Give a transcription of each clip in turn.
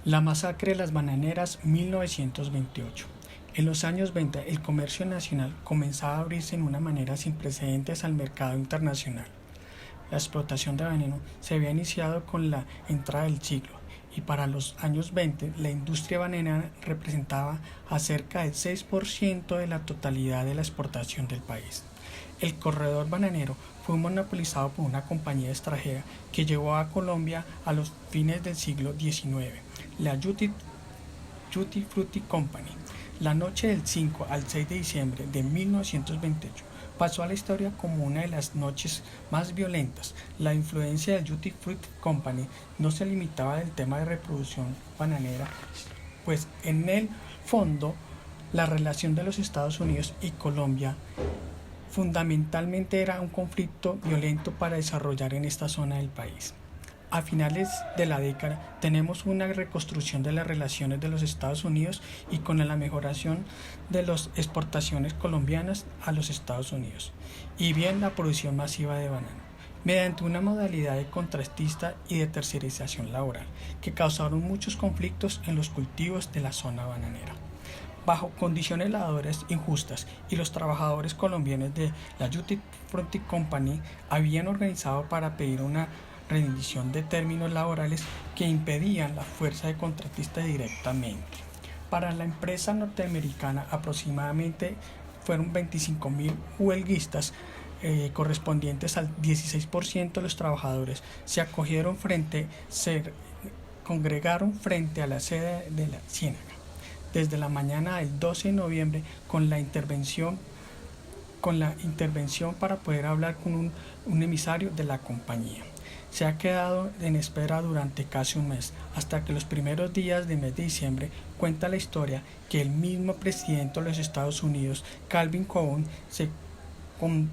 La masacre de las bananeras 1928. En los años 20, el comercio nacional comenzaba a abrirse en una manera sin precedentes al mercado internacional. La explotación de banano se había iniciado con la entrada del siglo y para los años 20 la industria bananera representaba a cerca del 6% de la totalidad de la exportación del país. El corredor bananero fue monopolizado por una compañía extranjera que llevó a Colombia a los fines del siglo XIX, la Jutti Frutti Company. La noche del 5 al 6 de diciembre de 1928 pasó a la historia como una de las noches más violentas. La influencia del Jutti Frutti Company no se limitaba al tema de reproducción bananera, pues en el fondo la relación de los Estados Unidos y Colombia fundamentalmente era un conflicto violento para desarrollar en esta zona del país. A finales de la década tenemos una reconstrucción de las relaciones de los Estados Unidos y con la mejoración de las exportaciones colombianas a los Estados Unidos y bien la producción masiva de banano, mediante una modalidad de contratista y de tercerización laboral que causaron muchos conflictos en los cultivos de la zona bananera. Bajo condiciones laborales injustas y los trabajadores colombianos de la Jutti Frutti Company habían organizado para pedir una rendición de términos laborales que impedían la fuerza de contratista directamente. Para la empresa norteamericana aproximadamente fueron 25.000 huelguistas correspondientes al 16% de los trabajadores se congregaron frente a la sede de la Ciénaga desde la mañana del 12 de noviembre con la intervención para poder hablar con un emisario de la compañía. Se ha quedado en espera durante casi un mes, hasta que los primeros días del mes de diciembre cuenta la historia que el mismo presidente de los Estados Unidos, Calvin Coolidge, se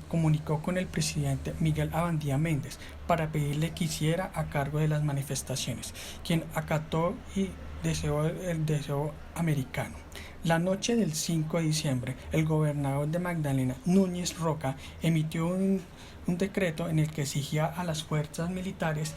comunicó con el presidente Miguel Abadía Méndez para pedirle que hiciera a cargo de las manifestaciones, quien acató y deseó el deseo americano. La noche del 5 de diciembre, el gobernador de Magdalena, Núñez Roca, emitió un decreto en el que exigía a las fuerzas militares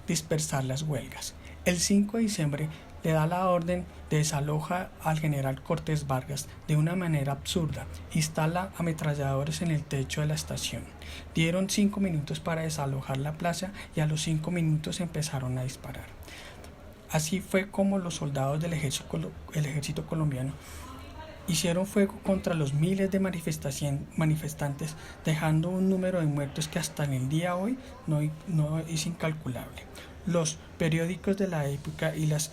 dispersar las huelgas. El 5 de diciembre le da la orden de desalojar al general Cortés Vargas de una manera absurda. Instala ametralladores en el techo de la estación. Dieron 5 minutos para desalojar la plaza y a los 5 minutos empezaron a disparar. Así fue como los soldados del ejército colombiano hicieron fuego contra los miles de manifestantes, dejando un número de muertos que hasta el día de hoy no es incalculable. Los periódicos de la época y las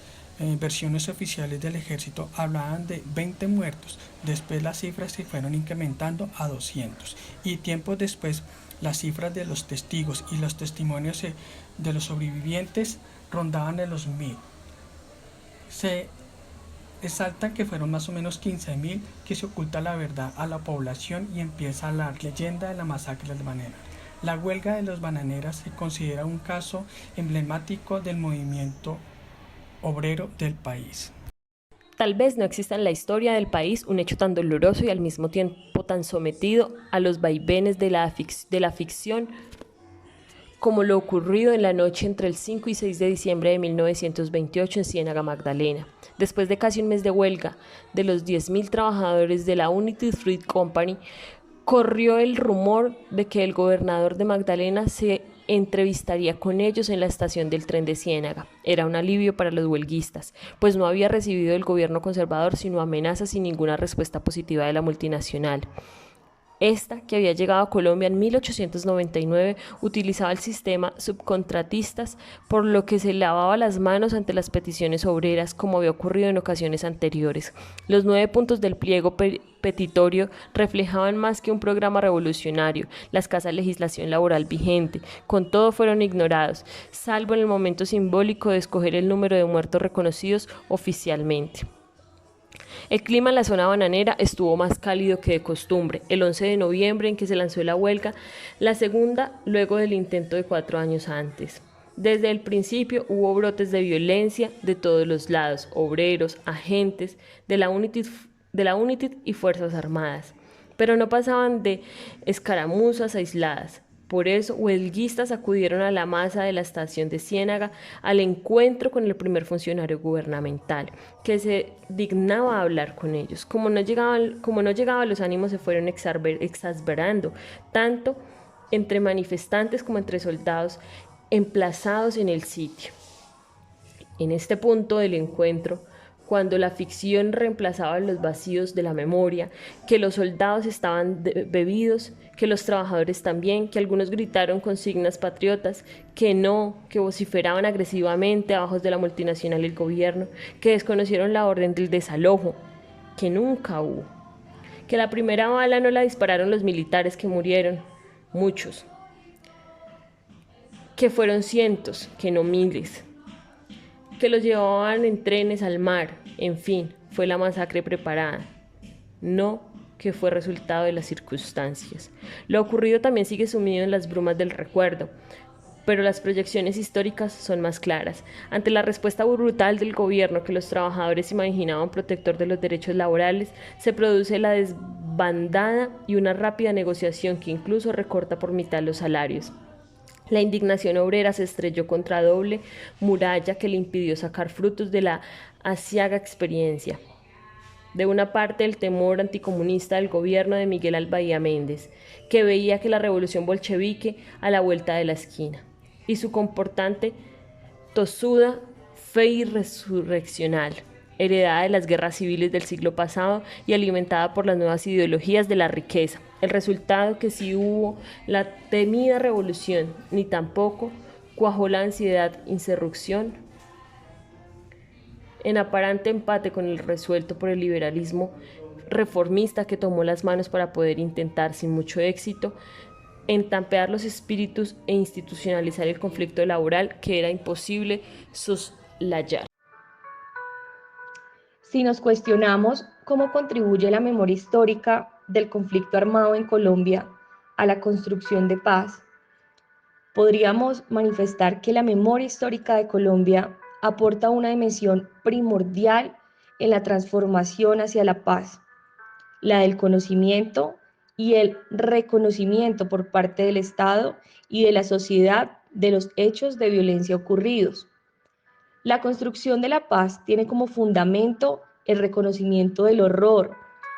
versiones oficiales del ejército hablaban de 20 muertos, después las cifras se fueron incrementando a 200 y tiempo después las cifras de los testigos y los testimonios de los sobrevivientes rondaban de los 1000. Se resalta que fueron más o menos 15.000, que se oculta la verdad a la población y empieza la leyenda de la masacre de las bananeras. La huelga de los bananeras se considera un caso emblemático del movimiento obrero del país. Tal vez no exista en la historia del país un hecho tan doloroso y al mismo tiempo tan sometido a los vaivenes de la ficción como lo ocurrido en la noche entre el 5 y 6 de diciembre de 1928 en Ciénaga Magdalena. Después de casi un mes de huelga de los 10.000 trabajadores de la Jutti Frutti Company, corrió el rumor de que el gobernador de Magdalena se entrevistaría con ellos en la estación del tren de Ciénaga. Era un alivio para los huelguistas, pues no había recibido del gobierno conservador sino amenazas y ninguna respuesta positiva de la multinacional. Esta, que había llegado a Colombia en 1899, utilizaba el sistema subcontratistas, por lo que se lavaba las manos ante las peticiones obreras, como había ocurrido en ocasiones anteriores. Los 9 puntos del pliego petitorio reflejaban más que un programa revolucionario, la escasa legislación laboral vigente. Con todo fueron ignorados, salvo en el momento simbólico de escoger el número de muertos reconocidos oficialmente. El clima en la zona bananera estuvo más cálido que de costumbre, el 11 de noviembre en que se lanzó la huelga, la segunda luego del intento de 4 años antes. Desde el principio hubo brotes de violencia de todos los lados, obreros, agentes de la UNITID y Fuerzas Armadas, pero no pasaban de escaramuzas aisladas. Por eso, huelguistas acudieron a la masa de la estación de Ciénaga al encuentro con el primer funcionario gubernamental, que se dignaba a hablar con ellos. Como no llegaban, los ánimos se fueron exasperando, tanto entre manifestantes como entre soldados emplazados en el sitio. En este punto del encuentro, cuando la ficción reemplazaba los vacíos de la memoria, que los soldados estaban bebidos, que los trabajadores también, que algunos gritaron consignas patriotas, que no, que vociferaban agresivamente abajo de la multinacional y el gobierno, que desconocieron la orden del desalojo, que nunca hubo, que la primera bala no la dispararon los militares que murieron, muchos, que fueron cientos, que no miles, que los llevaban en trenes al mar, en fin, fue la masacre preparada, no que fue resultado de las circunstancias. Lo ocurrido también sigue sumido en las brumas del recuerdo, pero las proyecciones históricas son más claras. Ante la respuesta brutal del gobierno que los trabajadores imaginaban protector de los derechos laborales, se produce la desbandada y una rápida negociación que incluso recorta por mitad los salarios. La indignación obrera se estrelló contra doble muralla que le impidió sacar frutos de la aciaga experiencia. De una parte, el temor anticomunista del gobierno de Miguel Albaía Méndez, que veía que la revolución bolchevique a la vuelta de la esquina, y su comportante tosuda fe irresurreccional, heredada de las guerras civiles del siglo pasado y alimentada por las nuevas ideologías de la riqueza. El resultado que sí hubo la temida revolución, ni tampoco cuajó la ansiedad insurrección, en aparente empate con el resuelto por el liberalismo reformista que tomó las manos para poder intentar, sin mucho éxito, entampear los espíritus e institucionalizar el conflicto laboral que era imposible soslayar. Si nos cuestionamos cómo contribuye la memoria histórica del conflicto armado en Colombia a la construcción de paz, podríamos manifestar que la memoria histórica de Colombia aporta una dimensión primordial en la transformación hacia la paz, la del conocimiento y el reconocimiento por parte del Estado y de la sociedad de los hechos de violencia ocurridos. La construcción de la paz tiene como fundamento el reconocimiento del horror,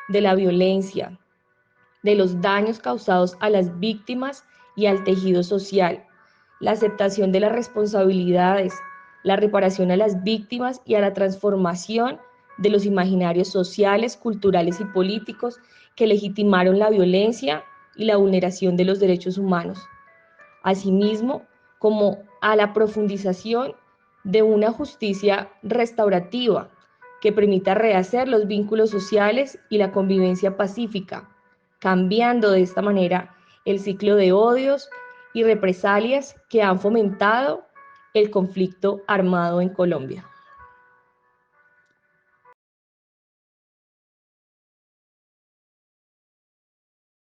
de la violencia, de los daños causados a las víctimas y al tejido social, la aceptación de las responsabilidades, la reparación a las víctimas y a la transformación de los imaginarios sociales, culturales y políticos que legitimaron la violencia y la vulneración de los derechos humanos. Asimismo, como a la profundización de una justicia restaurativa que permita rehacer los vínculos sociales y la convivencia pacífica, cambiando de esta manera el ciclo de odios y represalias que han fomentado el conflicto armado en Colombia.